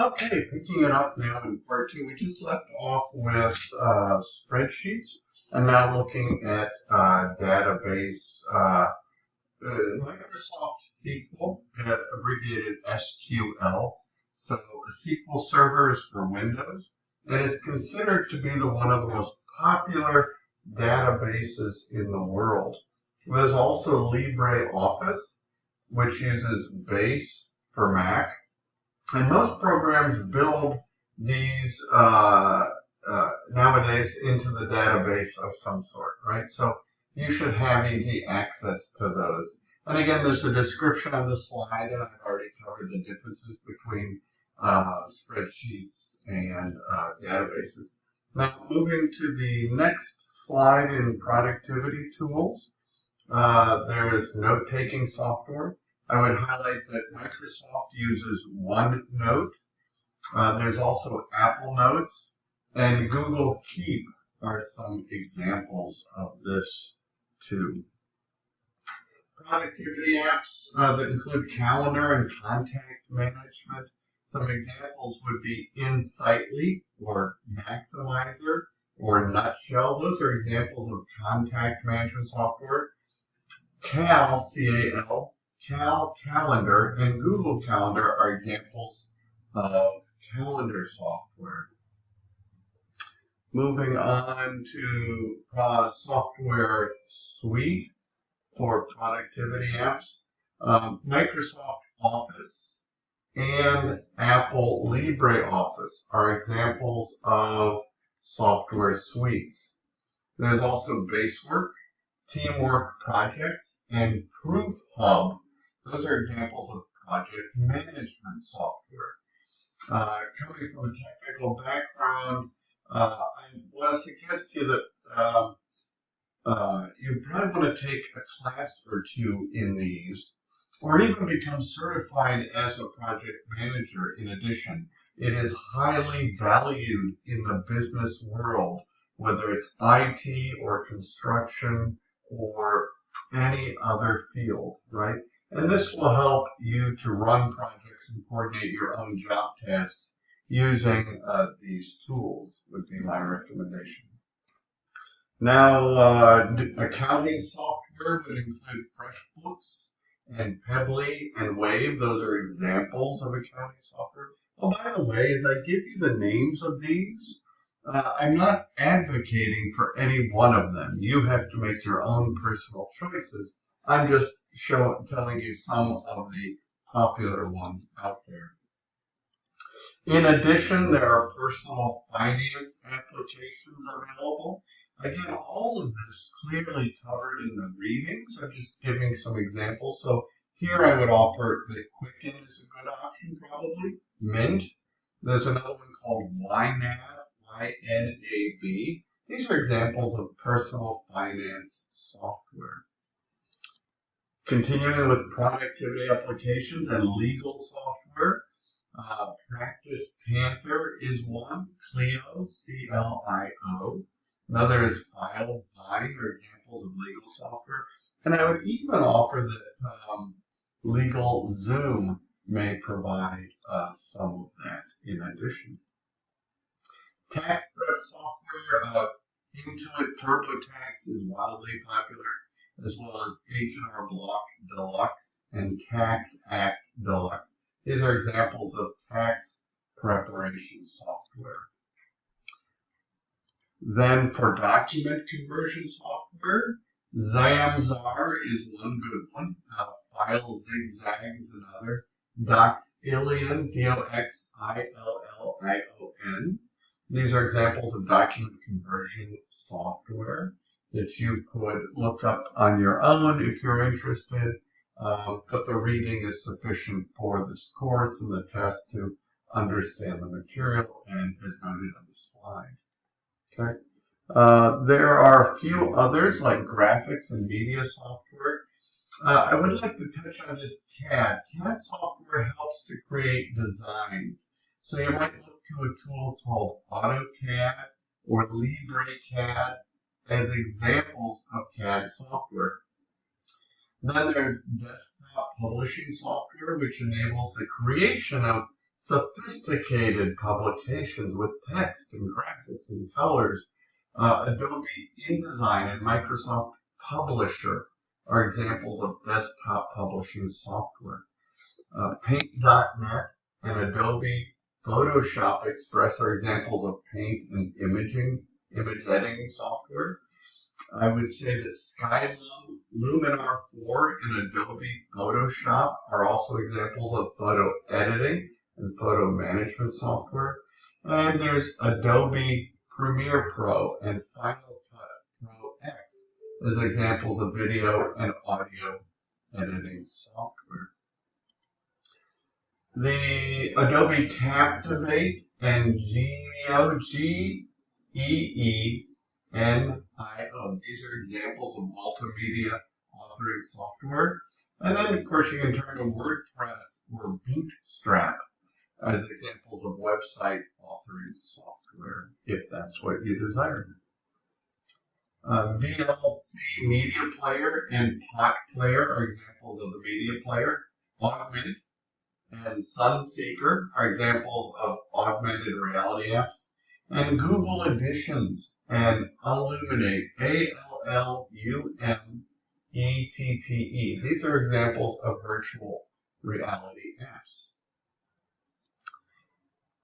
Okay, picking it up now in part two, we just left off with spreadsheets, and now looking at database, Microsoft SQL, abbreviated SQL. So a SQL Server is for Windows, and is considered to be one of the most popular databases in the world. There's also LibreOffice, which uses Base for Mac. And most programs build these nowadays into the database of some sort, right? So you should have easy access to those. And again, there's a description on the slide, and I've already covered the differences between spreadsheets and databases. Now, moving to the next slide in productivity tools, there is note-taking software. I would highlight that Microsoft uses OneNote. There's also Apple Notes, and Google Keep are some examples of this too. Productivity apps that include calendar and contact management. Some examples would be Insightly or Maximizer or Nutshell. Those are examples of contact management software. Cal, C-A-L, Cal Calendar, and Google Calendar are examples of calendar software. Moving on to software suite for productivity apps. Microsoft Office and Apple LibreOffice are examples of software suites. There's also Basework, Teamwork Projects, and Proof Hub. Those are examples of project management software. Coming from a technical background, I want to suggest to you that you probably want to take a class or two in these, or even become certified as a project manager in addition. It is highly valued in the business world, whether it's IT or construction or any other field, right? And this will help you to run projects and coordinate your own job tasks using these tools would be my recommendation. Now, accounting software would include FreshBooks and Pebbly and Wave. Those are examples of accounting software. Oh, by the way, as I give you the names of these, I'm not advocating for any one of them. You have to make your own personal choices. I'm just telling you some of the popular ones out there. In addition, there are personal finance applications available. Again, all of this clearly covered in the readings. I'm just giving some examples. So here I would offer that Quicken is a good option, probably. Mint. There's another one called YNAB, Y-N-A-B. These are examples of personal finance software. Continuing with productivity applications and legal software, Practice Panther is one. Clio, C-L-I-O. Another is File Vine, are examples of legal software. And I would even offer that Legal Zoom may provide some of that in addition. Tax prep software, Intuit TurboTax is wildly popular, as well as H&R Block Deluxe and Tax Act Deluxe. These are examples of tax preparation software. Then for document conversion software, Zamzar is one good one. File Zigzag is another. Doxillion, D-O-X-I-L-L-I-O-N. These are examples of document conversion software that you could look up on your own if you're interested, but the reading is sufficient for this course and the test to understand the material and as noted on the slide. Okay. There are a few others like graphics and media software. I would like to touch on just CAD. CAD software helps to create designs. So you might look to a tool called AutoCAD or LibreCAD as examples of CAD software. Then there's desktop publishing software, which enables the creation of sophisticated publications with text and graphics and colors. Adobe InDesign and Microsoft Publisher are examples of desktop publishing software. Paint.net and Adobe Photoshop Express are examples of paint and image editing software. I would say that Skylum, Luminar 4, and Adobe Photoshop are also examples of photo editing and photo management software. And there's Adobe Premiere Pro and Final Cut Pro X as examples of video and audio editing software. The Adobe Captivate and Genio, G-E-E-N-I-O. These are examples of multimedia authoring software. And then, of course, you can turn to WordPress or Bootstrap as examples of website authoring software, if that's what you desire. VLC Media Player and Pot Player are examples of the media player. Augment and Sunseeker are examples of augmented reality apps. And Google Editions and Illuminate, A-L-L-U-M-E-T-T-E. These are examples of virtual reality apps.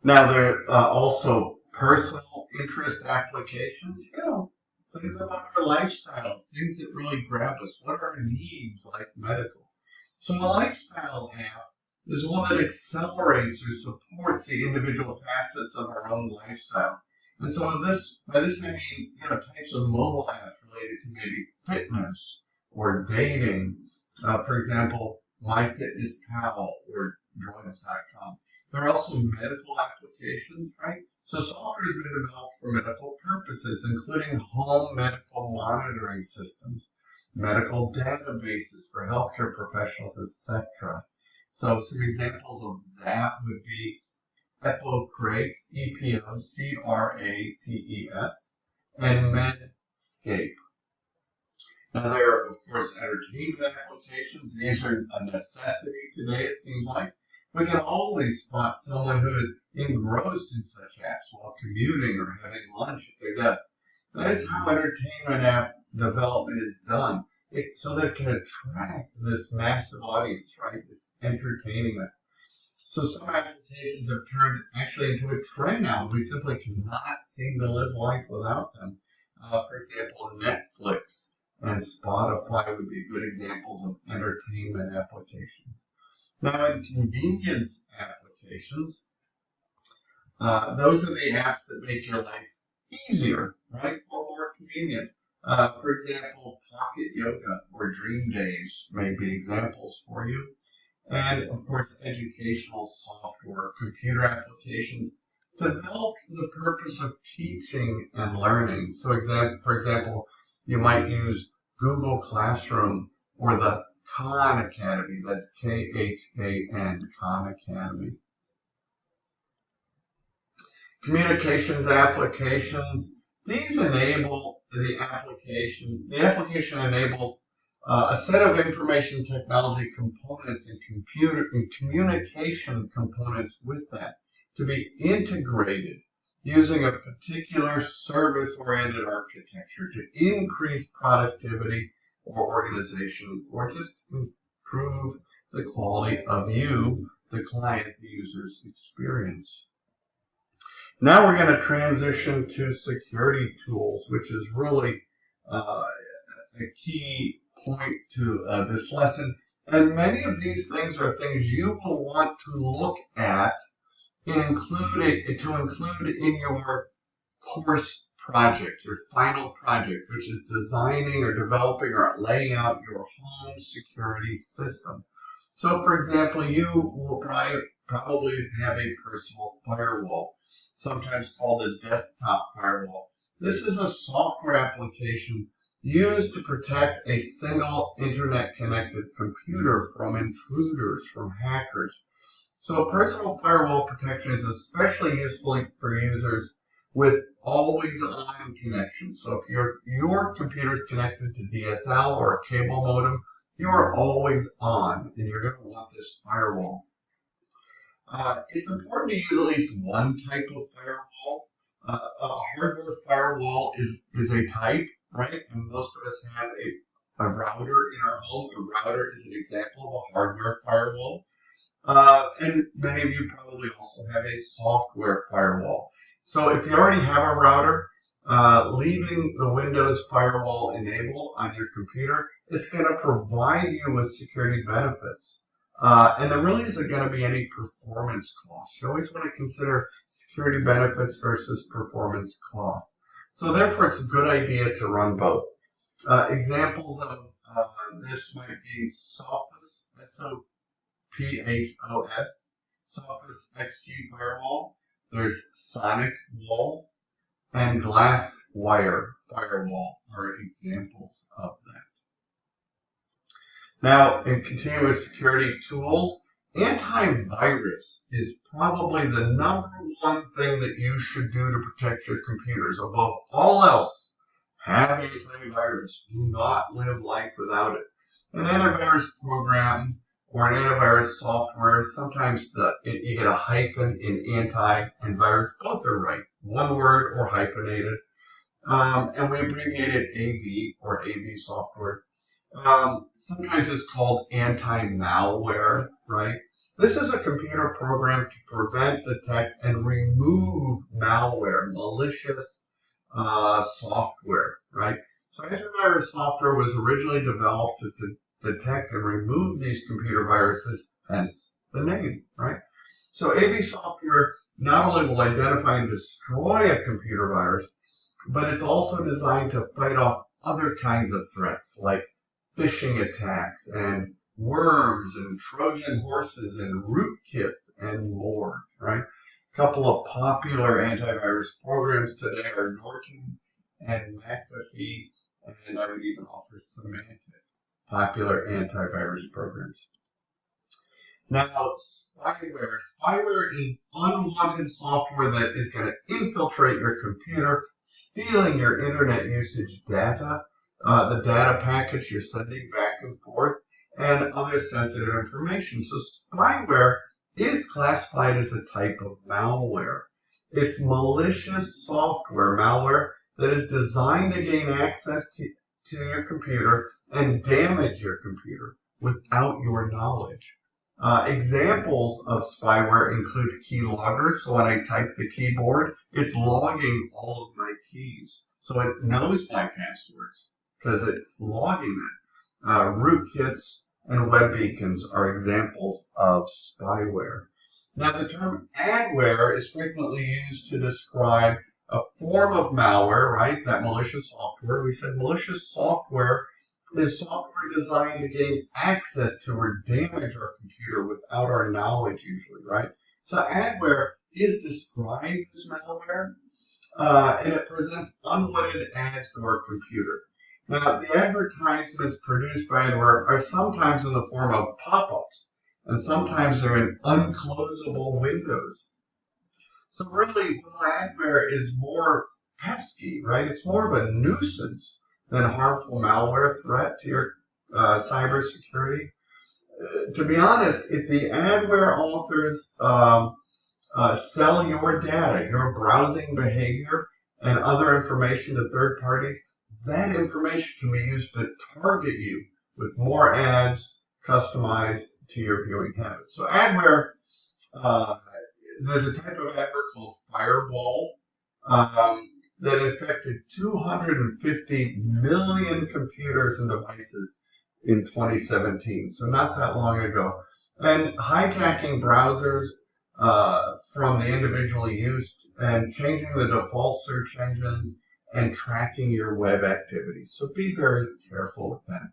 Now, there are also personal interest applications, things about our lifestyle, things that really grab us. What are our needs, like medical? So a lifestyle app is one that accelerates or supports the individual facets of our own lifestyle. And so by this I mean, types of mobile apps related to maybe fitness or dating. For example, MyFitnessPal or Joinus.com. There are also medical applications, right? So software has been developed for medical purposes, including home medical monitoring systems, medical databases for healthcare professionals, etc. So some examples of that would be Epocrates, E-P-O-C-R-A-T-E-S, and Medscape. Now there are, of course, entertainment applications. These are a necessity today, it seems like. We can always spot someone who is engrossed in such apps while commuting or having lunch at their desk. That is how entertainment app development is done, so that it can attract this massive audience, right? This entertaining us. So some applications have turned actually into a trend now. We simply cannot seem to live life without them. For example, Netflix and Spotify would be good examples of entertainment applications. Now, in convenience applications, those are the apps that make your life easier, right, or more convenient. For example, Pocket Yoga or Dream Days may be examples for you. And, of course, educational software, computer applications developed for the purpose of teaching and learning. So, for example, you might use Google Classroom or the Khan Academy. That's K-H-A-N, Khan Academy. Communications applications. These enable the application enables a set of information technology components and communication components with that to be integrated using a particular service-oriented architecture to increase productivity or organization, or just improve the quality of you, the client, the user's experience. Now we're going to transition to security tools, which is really a key point to this lesson. And many of these things are things you will want to look at and include in your course project, your final project, which is designing or developing or laying out your home security system. So, for example, you will probably have a personal firewall, sometimes called a desktop firewall. This is a software application used to protect a single internet-connected computer from intruders, from hackers. So personal firewall protection is especially useful for users with always-on connection. So if your computer is connected to DSL or a cable modem, you are always on, and you're going to want this firewall. It's important to use at least one type of firewall. A hardware firewall is a type, right? And most of us have a router in our home. A router is an example of a hardware firewall. And many of you probably also have a software firewall. So if you already have a router, leaving the Windows firewall enabled on your computer, it's going to provide you with security benefits. And there really isn't going to be any performance costs. You always want to consider security benefits versus performance costs. So therefore, it's a good idea to run both. Examples of this might be Sophos, S-O-P-H-O-S, Sophos XG Firewall. There's Sonic Wall and Glasswire Firewall are examples of that. Now, in continuous security tools, antivirus is probably the number one thing that you should do to protect your computers. Above all else, have antivirus. Do not live life without it. An antivirus program or an antivirus software, sometimes you get a hyphen in anti and virus. Both are right. One word or hyphenated. And we abbreviate it AV or AV software. Sometimes it's called anti-malware, right? This is a computer program to prevent, detect, and remove malware, malicious software, right? So antivirus software was originally developed to detect and remove these computer viruses, hence the name, right? So AV software not only will identify and destroy a computer virus, but it's also designed to fight off other kinds of threats like phishing attacks and worms and Trojan horses and rootkits and more, right? A couple of popular antivirus programs today are Norton and McAfee, and I would even offer Symantec, popular antivirus programs. Now, spyware. Spyware is unwanted software that is going to infiltrate your computer, stealing your internet usage data, the data packets you're sending back and forth, and other sensitive information. So spyware is classified as a type of malware. It's malicious software, malware, that is designed to gain access to your computer and damage your computer without your knowledge. Examples of spyware include keyloggers. So when I type the keyboard, it's logging all of my keys. So it knows my passwords because it's logging it. Rootkits and web beacons are examples of spyware. Now, the term adware is frequently used to describe a form of malware, right? That malicious software. We said malicious software is software designed to gain access to or damage our computer without our knowledge, usually, right? So adware is described as malware, and it presents unwanted ads to our computer. Now, the advertisements produced by adware are sometimes in the form of pop-ups, and sometimes they're in unclosable windows. So really, adware is more pesky, right? It's more of a nuisance than a harmful malware threat to your cybersecurity. To be honest, if the adware authors sell your data, your browsing behavior, and other information to third parties, that information can be used to target you with more ads customized to your viewing habits. So adware, there's a type of adware called Fireball that infected 250 million computers and devices in 2017, so not that long ago. And hijacking browsers from the individually used and changing the default search engines and tracking your web activities. So be very careful with that.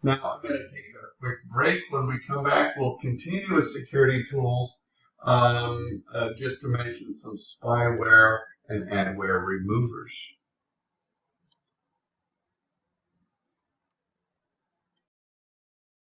Now, I'm going to take a quick break. When we come back, we'll continue with security tools, just to mention some spyware and adware removers.